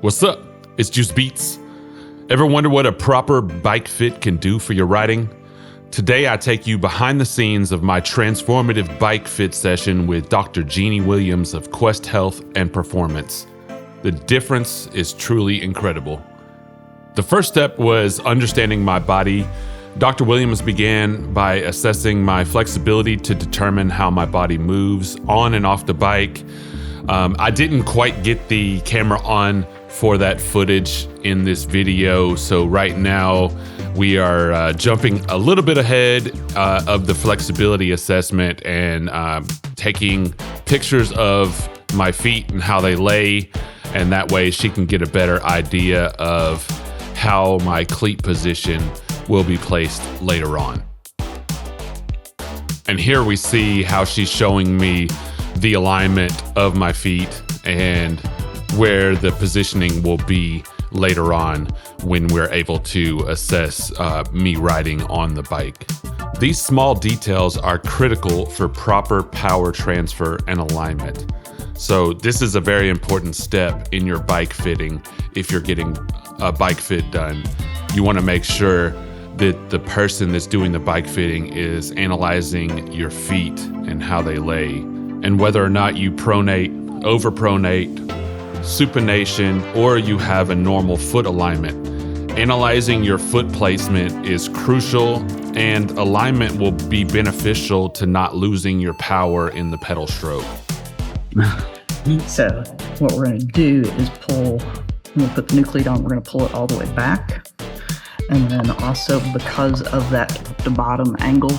What's up? It's Juice Beats. Ever wonder what a proper bike fit can do for your riding? Today I take you behind the scenes of my transformative bike fit session with Dr. Jeanne Williams of Quest Health and Performance. The difference is truly incredible. The first step was understanding my body. Dr. Williams began by assessing my flexibility to determine how my body moves on and off the bike. I didn't quite get the camera on for that footage in this video, so right now we are jumping a little bit ahead of the flexibility assessment and taking pictures of my feet and how they lay, and that way she can get a better idea of how my cleat position will be placed later on. And here we see how she's showing me the alignment of my feet and where the positioning will be later on when we're able to assess me riding on the bike. These small details are critical for proper power transfer and alignment. So this is a very important step in your bike fitting. If you're getting a bike fit done, you want to make sure that the person that's doing the bike fitting is analyzing your feet and how they lay, and whether or not you pronate, overpronate, supination, or you have a normal foot alignment. Analyzing your foot placement is crucial, and alignment will be beneficial to not losing your power in the pedal stroke. So what we're going to do is pull, when we put the new cleat on, we're going to pull it all the way back. And then also, because of that to bottom angle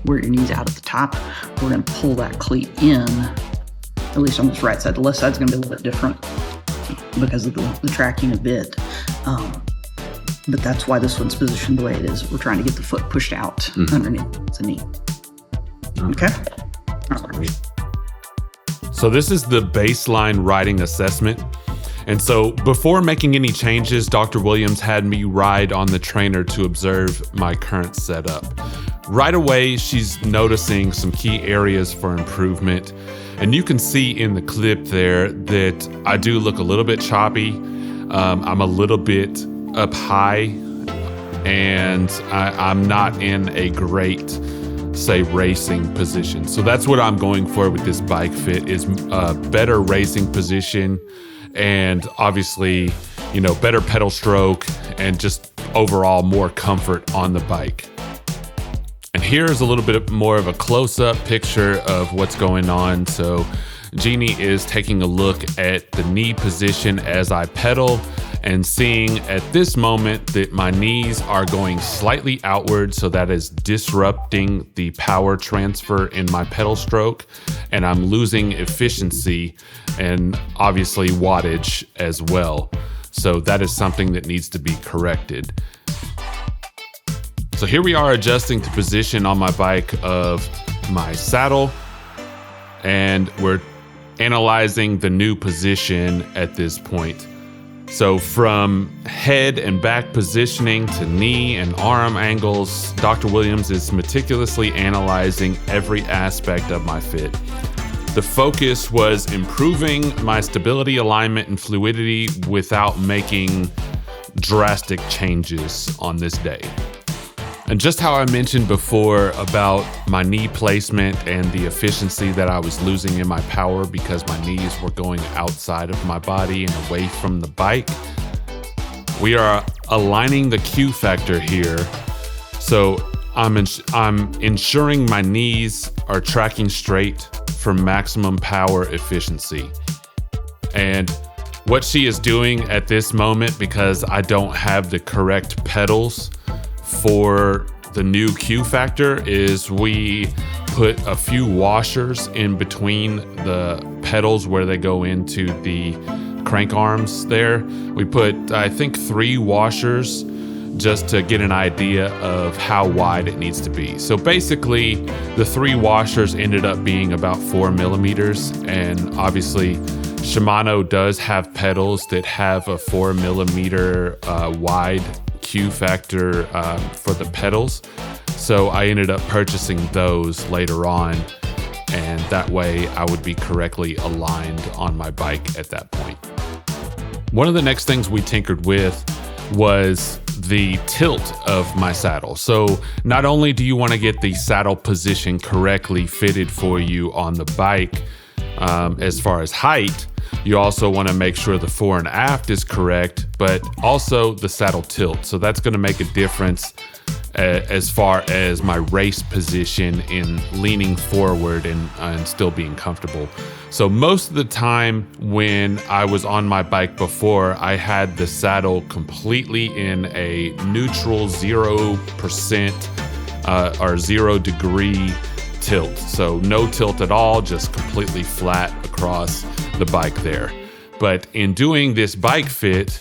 where your knee's out at the top, we're going to pull that cleat in, at least on this right side. The left side's going to be a little bit different because of the tracking a bit. But that's why this one's positioned the way it is. We're trying to get the foot pushed out underneath the knee. Okay? All right. So this is the baseline riding assessment. And so before making any changes, Dr. Williams had me ride on the trainer to observe my current setup. Right away, she's noticing some key areas for improvement. And you can see in the clip there that I do look a little bit choppy. I'm a little bit up high, and I'm not in a great, say, racing position. So that's what I'm going for with this bike fit, is a better racing position, and obviously, better pedal stroke and just overall more comfort on the bike. And here's a little bit more of a close-up picture of what's going on. So Jeanne is taking a look at the knee position as I pedal and seeing at this moment that my knees are going slightly outward, so that is disrupting the power transfer in my pedal stroke, and I'm losing efficiency and obviously wattage as well. So that is something that needs to be corrected. So here we are adjusting the position on my bike of my saddle, and we're analyzing the new position at this point. So from head and back positioning to knee and arm angles, Dr. Williams is meticulously analyzing every aspect of my fit. The focus was improving my stability, alignment, and fluidity without making drastic changes on this day. And just how I mentioned before about my knee placement and the efficiency that I was losing in my power because my knees were going outside of my body and away from the bike, we are aligning the Q factor here. So I'm ensuring my knees are tracking straight for maximum power efficiency. And what she is doing at this moment, because I don't have the correct pedals for the new Q factor, is we put a few washers in between the pedals where they go into the crank arms there. We put, I think, 3 washers just to get an idea of how wide it needs to be. So basically, the 3 washers ended up being about 4 millimeters, and obviously Shimano does have pedals that have a 4 millimeter wide Q factor for the pedals. So I ended up purchasing those later on, and that way I would be correctly aligned on my bike at that point. One of the next things we tinkered with was the tilt of my saddle. So not only do you want to get the saddle position correctly fitted for you on the bike, as far as height, you also want to make sure the fore and aft is correct, but also the saddle tilt. So that's going to make a difference as far as my race position in leaning forward and still being comfortable. So most of the time when I was on my bike before, I had the saddle completely in a neutral 0% or 0 degree tilt. So no tilt at all, just completely flat across the bike there. But in doing this bike fit,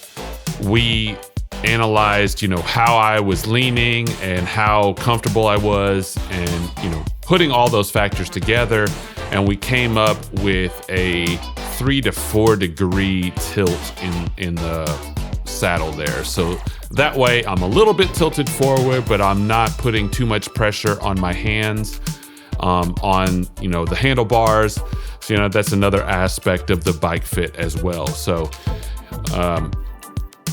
we analyzed, how I was leaning and how comfortable I was, and, putting all those factors together. And we came up with a 3 to 4 degree tilt in the saddle there. So that way I'm a little bit tilted forward, but I'm not putting too much pressure on my hands, on, the handlebars. So, that's another aspect of the bike fit as well. So,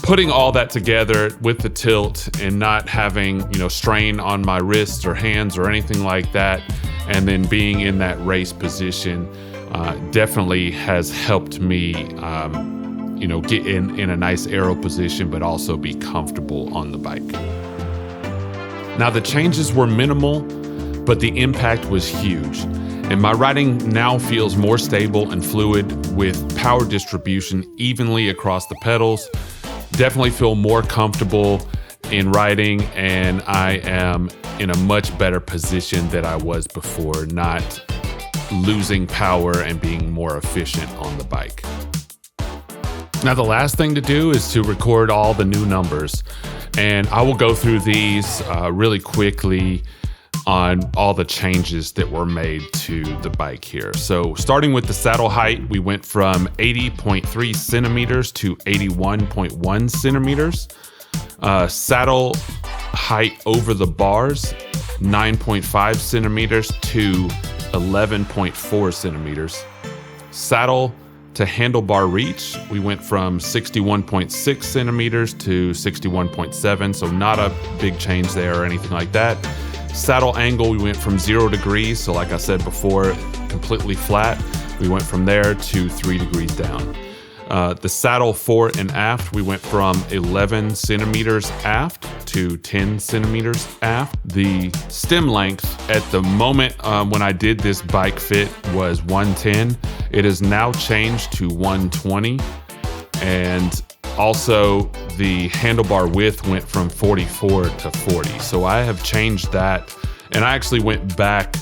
putting all that together with the tilt and not having, strain on my wrists or hands or anything like that, and then being in that race position, definitely has helped me, get in a nice aero position, but also be comfortable on the bike. Now, the changes were minimal, but the impact was huge. And my riding now feels more stable and fluid with power distribution evenly across the pedals. Definitely feel more comfortable in riding, and I am in a much better position than I was before, not losing power and being more efficient on the bike. Now, the last thing to do is to record all the new numbers, and I will go through these really quickly on all the changes that were made to the bike here. So starting with the saddle height, we went from 80.3 centimeters to 81.1 centimeters. Saddle height over the bars, 9.5 centimeters to 11.4 centimeters. Saddle to handlebar reach, we went from 61.6 centimeters to 61.7, so not a big change there or anything like that. Saddle angle, we went from 0 degrees, so like I said before, completely flat. We went from there to 3 degrees down. The saddle fore and aft, we went from 11 centimeters aft to 10 centimeters aft. The stem length at the moment when I did this bike fit was 110. It has now changed to 120. And also the handlebar width went from 44 to 40. So I have changed that, and I actually went back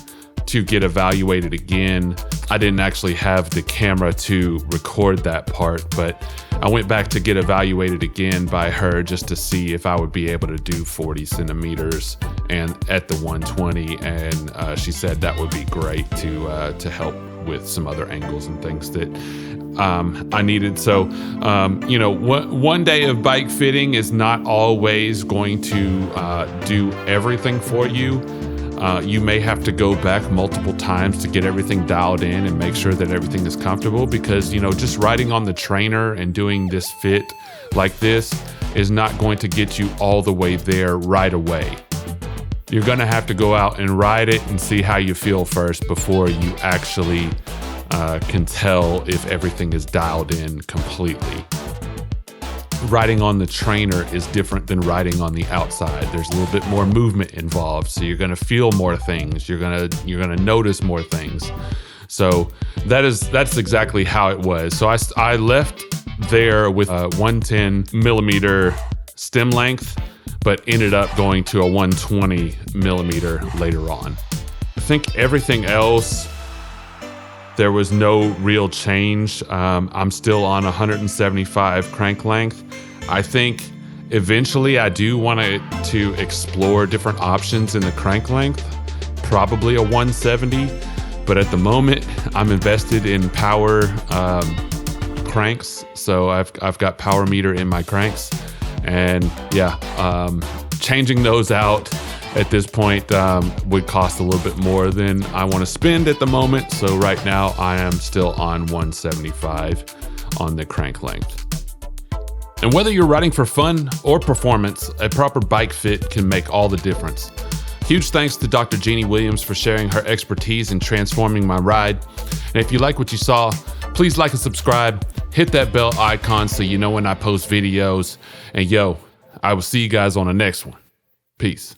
to get evaluated again. I didn't actually have the camera to record that part, but I went back to get evaluated again by her just to see if I would be able to do 40 centimeters and at the 120. And she said that would be great to help with some other angles and things that I needed. So, one day of bike fitting is not always going to do everything for you. You may have to go back multiple times to get everything dialed in and make sure that everything is comfortable, because, just riding on the trainer and doing this fit like this is not going to get you all the way there right away. You're going to have to go out and ride it and see how you feel first before you actually can tell if everything is dialed in completely. Riding on the trainer is different than riding on the outside. There's a little bit more movement involved, so you're going to feel more things. You're going to notice more things. So that's exactly how it was. So I left there with a 110 millimeter stem length, but ended up going to a 120 millimeter later on. I think everything else, there was no real change. I'm still on 175 crank length. I think eventually I do want to explore different options in the crank length, probably a 170. But at the moment, I'm invested in power cranks. So I've got power meter in my cranks. And changing those out at this point would cost a little bit more than I want to spend at the moment. So right now I am still on 175 on the crank length. And whether you're riding for fun or performance, a proper bike fit can make all the difference. Huge thanks to Dr. Jeanne Williams for sharing her expertise in transforming my ride. And if you like what you saw, please like and subscribe. Hit that bell icon so you know when I post videos. And yo, I will see you guys on the next one. Peace.